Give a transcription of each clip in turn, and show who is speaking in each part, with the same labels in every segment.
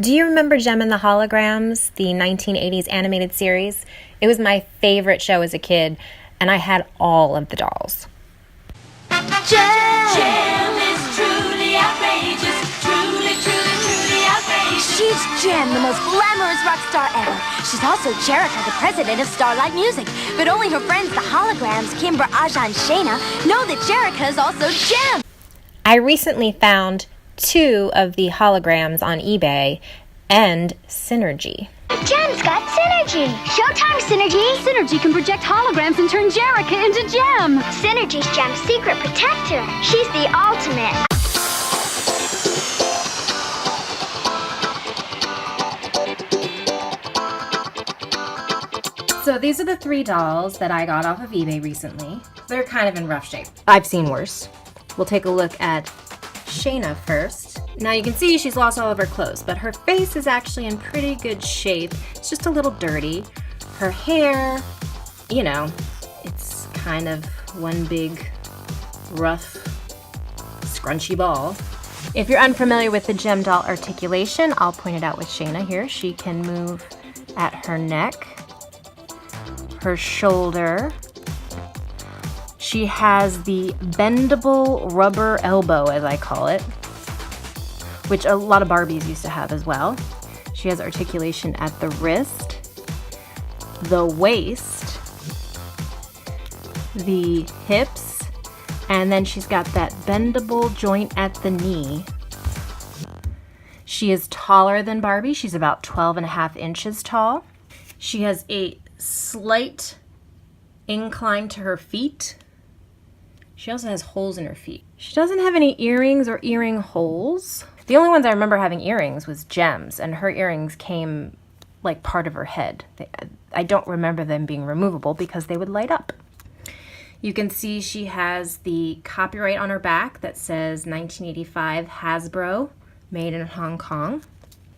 Speaker 1: Do you remember Jem and The Holograms, the 1980s animated series? It was my favorite show as a kid, and I had all of the dolls.
Speaker 2: Jem is truly outrageous, truly outrageous.
Speaker 3: She's Jem, the most glamorous rock star ever. She's also Jerica, the president of Starlight Music. But only her friends, the Holograms, Kimber, Asha, and Shana, know that Jerica is also Jem.
Speaker 1: I recently found 2 of the holograms on eBay and Synergy.
Speaker 4: Jem's got Synergy. Showtime, Synergy.
Speaker 5: Synergy can project holograms and turn Jerica into Jem.
Speaker 4: Synergy's Jem's secret protector. She's the ultimate.
Speaker 1: So these are the 3 dolls that I got off of eBay recently. They're kind of in rough shape. I've seen worse. We'll take a look at Shana first. Now you can see she's lost all of her clothes, but her face is actually in pretty good shape. It's just a little dirty. Her hair, you know, it's kind of one big, rough, scrunchy ball. If you're unfamiliar with the Jem doll articulation, I'll point it out with Shana here. She can move at her neck, her shoulder. She has the bendable rubber elbow, as I call it, which a lot of Barbies used to have as well. She has articulation at the wrist, the waist, the hips, and then she's got that bendable joint at the knee. She is taller than Barbie. She's about 12.5 inches tall. She has a slight incline to her feet. She also has holes in her feet. She doesn't have any earrings or earring holes. The only ones I remember having earrings was Jem's, and her earrings came like part of her head. I don't remember them being removable because they would light up. You can see she has the copyright on her back that says 1985 Hasbro, made in Hong Kong.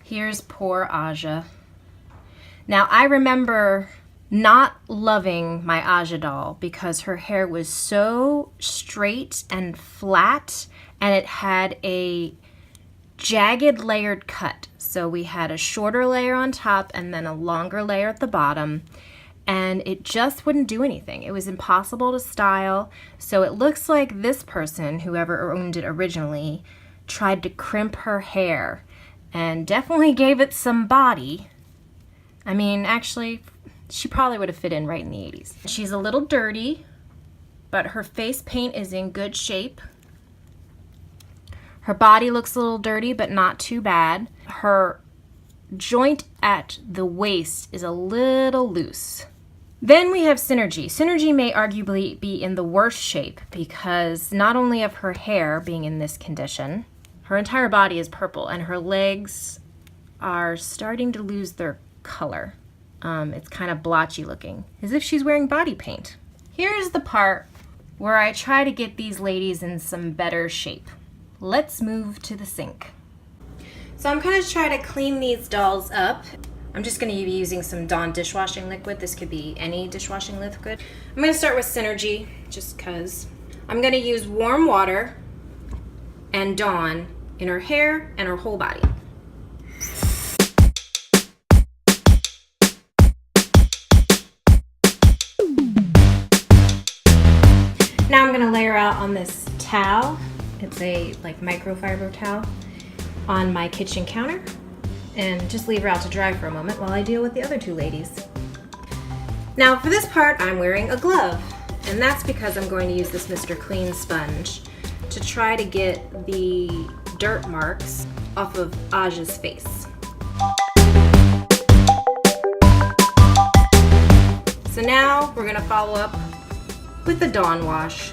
Speaker 1: Here's poor Asha. Now I remember not loving my Asha doll because her hair was so straight and flat, and it had a jagged layered cut. So we had a shorter layer on top and then a longer layer at the bottom, and it just wouldn't do anything. It was impossible to style. So it looks like this person, whoever owned it originally, tried to crimp her hair and definitely gave it some body. I mean, actually, she probably would have fit in right in the 80s. She's a little dirty, but her face paint is in good shape. Her body looks a little dirty, but not too bad. Her joint at the waist is a little loose. Then we have Synergy. Synergy may arguably be in the worst shape because not only of her hair being in this condition, her entire body is purple and her legs are starting to lose their color. It's kind of blotchy looking, as if she's wearing body paint. Here's the part where I try to get these ladies in some better shape. Let's move to the sink. So I'm going to try to clean these dolls up. I'm just going to be using some Dawn dishwashing liquid. This could be any dishwashing liquid. I'm going to start with Synergy, just because. I'm going to use warm water and Dawn in her hair and her whole body. Now I'm going to layer out on this towel. It's a microfiber towel on my kitchen counter, and just leave her out to dry for a moment while I deal with the other 2 ladies. Now for this part, I'm wearing a glove, and that's because I'm going to use this Mr. Clean sponge to try to get the dirt marks off of Asha's face. So now we're going to follow up with the Dawn wash.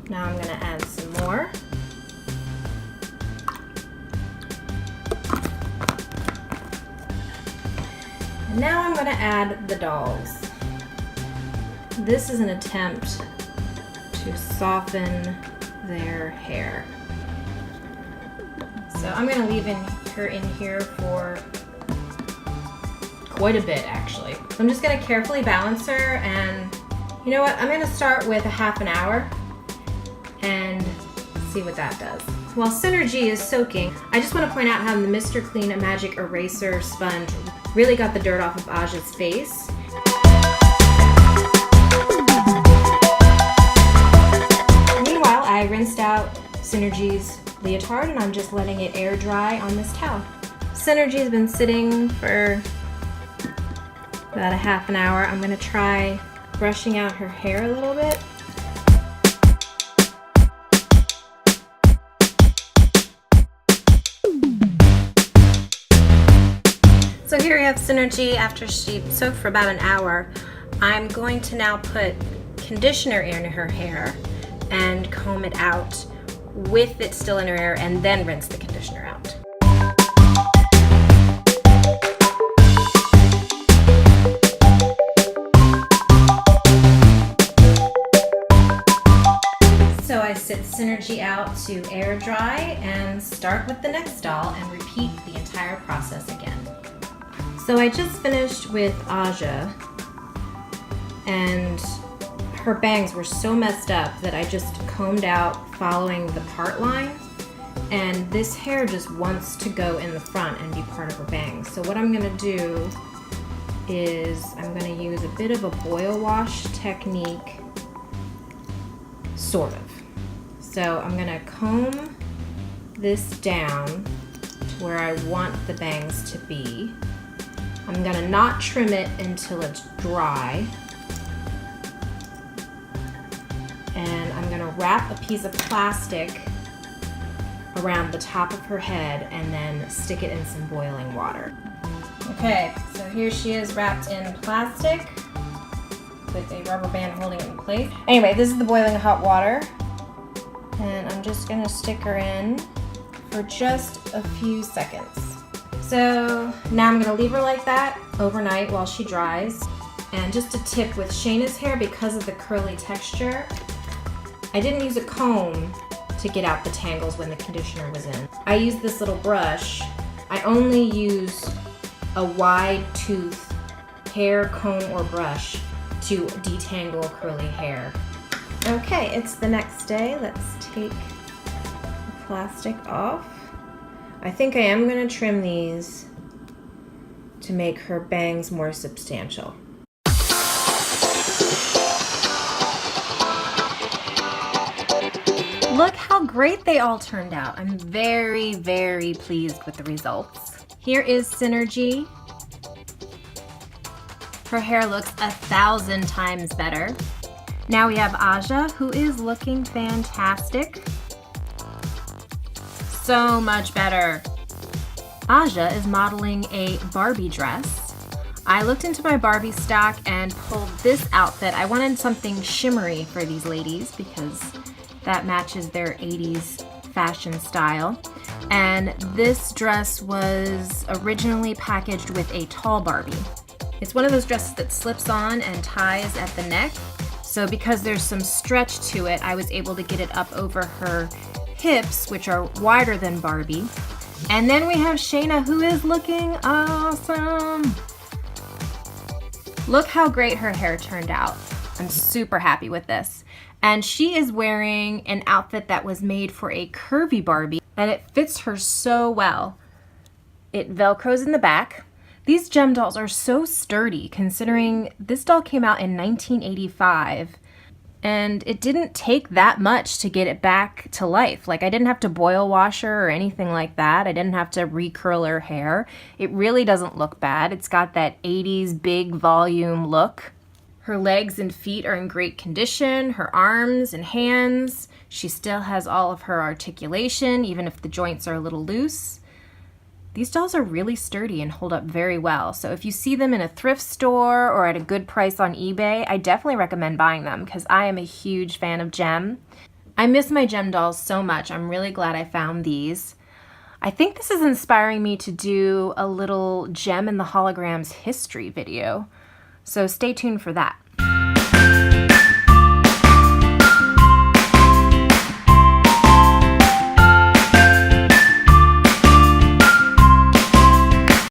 Speaker 1: Now I'm going to add some more. And now I'm going to add the dolls. this is an attempt to soften their hair. So I'm gonna leave her in here for quite a bit, actually. So I'm just gonna carefully balance her, and you know what? I'm gonna start with a half an hour and see what that does. While Synergy is soaking, I just want to point out how the Mr. Clean Magic Eraser Sponge really got the dirt off of Asha's face. Meanwhile, I rinsed out Synergy's leotard and I'm just letting it air dry on this towel. Synergy's been sitting for about a half an hour. I'm going to try brushing out her hair a little bit. So here we have Synergy after she soaked for about an hour. I'm going to now put conditioner in her hair and comb it out with it still in her hair and then rinse the conditioner out. So I sit Synergy out to air dry and start with the next doll and repeat the entire process again. So I just finished with Asha, and her bangs were so messed up that I just combed out following the part line, and this hair just wants to go in the front and be part of her bangs. So what I'm gonna do is I'm gonna use a bit of a boil wash technique, sort of. So I'm gonna comb this down to where I want the bangs to be. I'm gonna not trim it until it's dry. And I'm gonna wrap a piece of plastic around the top of her head and then stick it in some boiling water. Okay, so here she is wrapped in plastic with a rubber band holding it in place. Anyway, this is the boiling hot water. And I'm just gonna stick her in for just a few seconds. So now I'm gonna leave her like that overnight while she dries. And just a tip with Shana's hair, because of the curly texture, I didn't use a comb to get out the tangles when the conditioner was in. I used this little brush. I only use a wide tooth hair comb or brush to detangle curly hair. Okay, it's the next day. Let's take the plastic off. I think I am going to trim these to make her bangs more substantial. Look how great they all turned out. I'm very, very pleased with the results. Here is Synergy. Her hair looks 1,000 times better. Now we have Asha, who is looking fantastic. So much better. Asha is modeling a Barbie dress. I looked into my Barbie stock and pulled this outfit. I wanted something shimmery for these ladies because that matches their 80s fashion style. And this dress was originally packaged with a tall Barbie. It's one of those dresses that slips on and ties at the neck. So because there's some stretch to it, I was able to get it up over her hips, which are wider than Barbie. And then we have Shana, who is looking awesome. Look how great her hair turned out. I'm super happy with this. And she is wearing an outfit that was made for a curvy Barbie, and it fits her so well. It Velcros in the back. These Jem dolls are so sturdy, considering this doll came out in 1985, and it didn't take that much to get it back to life. Like, I didn't have to boil wash her or anything like that. I didn't have to recurl her hair. It really doesn't look bad. It's got that 80s big volume look. Her legs and feet are in great condition, her arms and hands. She still has all of her articulation, even if the joints are a little loose. These dolls are really sturdy and hold up very well. So if you see them in a thrift store or at a good price on eBay, I definitely recommend buying them because I am a huge fan of Jem. I miss my Jem dolls so much. I'm really glad I found these. I think this is inspiring me to do a little Jem and the Holograms history video. So stay tuned for that.